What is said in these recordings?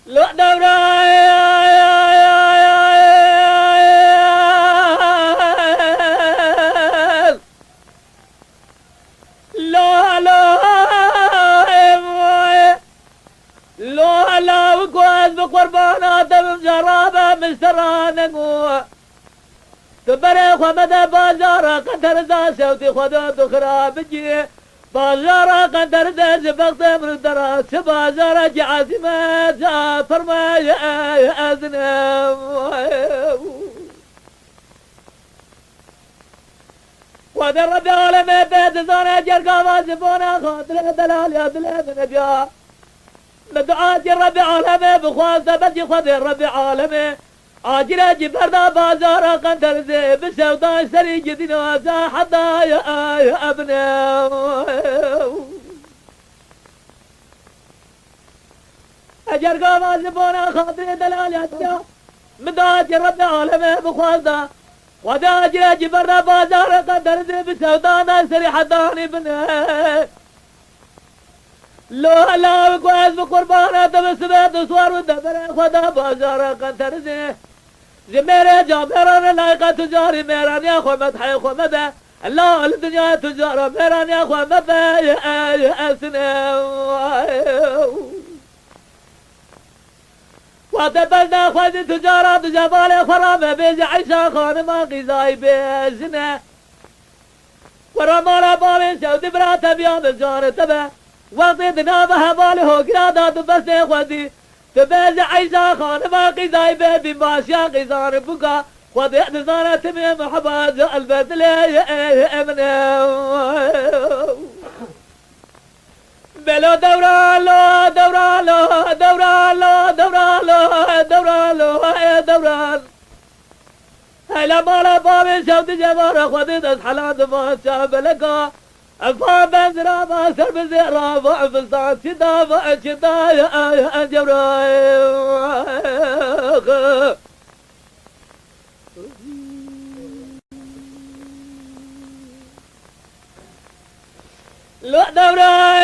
لا دورة لا لا لا لا وقوز بقربانات بجرابة مسترانقو تبري خمد بازارة قدر ذا سوتي خدا دخرا بجي بازارة قدر ذا زبقت من الدراس بازارة جعازمة ذا فرماي أذنب ودر ربي عالمي بيت زاني جرقا وازفونا خاطر دلال يا دلال نبيا لدعاتي ربي عالمي بخواسة بدي خذي ربي عالمي عاجلة جبرنا بازارة قندر زي بسودان سري جدنا زا حدا يا أبناء أجرقا وازفونا خاطر دلال يا دلال مدعاتي ربي عالمي بخواسة وداجرة جبرنا بازارة قندر زي بسودان سري حداني بنا لا لا كويس بقربانة بسبت صور ودبر خدا بازارة قندر زي میرے جا میرا نلاقہ تجاری میرا نیا خمد حی خمد اللہ الدنیا تجارة میرا نیا خمد اسنا وتبلنا خذ تجارة جبال خرابة بيج عيشة خانما غذاي بيزنا ورمانا بالين شود برات بيام الجار تبع وقتنا بها بالهو قرادا بس خذي تبز عيسى خان باقي زايبه بماشيا غزار بقى وضع نزانة تميم محباز البرد لي امنا بلو دوران دوران دوران دوران دوران دوران هلا مالا بابي شوت جبار خذت حلات ما شاب لقى أفهم بزرا ما سر بزرا فلسان شدا شدا يا جبرايل لا دورا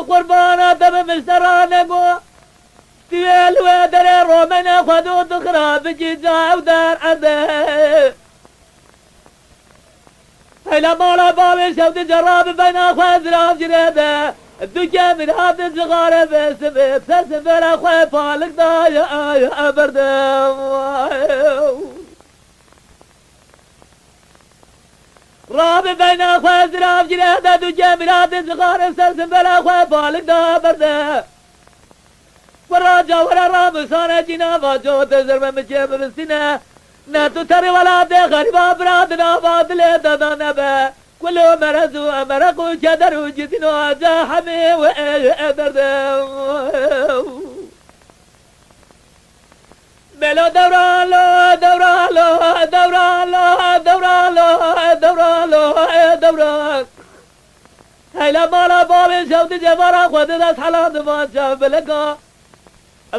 قربانا دم مسترانقو تيل ودر رومنا خدود خراب جيزا ودار عده هلا مالا بابي شوت جراب بين اخوة زراف جريده الدنيا من هذا الصغار بسبب سلسل اخوة فالك دا يا بردم راب بين اخوة زراف جريده الدنيا من هذا الصغار سلسل اخوة فالك دا برده وراجا ورا رام صار جنابا جو تزرم مجيب بالسنه ناتو تري ولا دي غريبا برادنا فاضل دادا نبا كل مرزو امرقو جدر جدنو اجا حمي وادرد بلو دوران لو دوران لو دوران لو دوران لو دوران لو دوران هلا مالا بابي شوت جبارا خذت حلال ما شاف لقى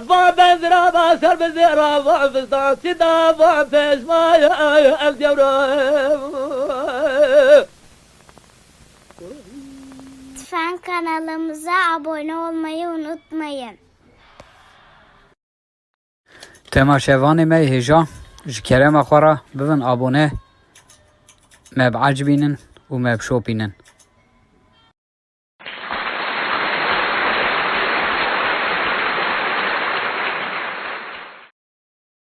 فان زرابا سر بزرابا فستان سدا فان فيش ما يا الجورب Lütfen kanalımıza abone olmayı unutmayın. تماشاواني مي هجا جكرم اخورا ببن ابونه ما بعجبينن وما بشوبينن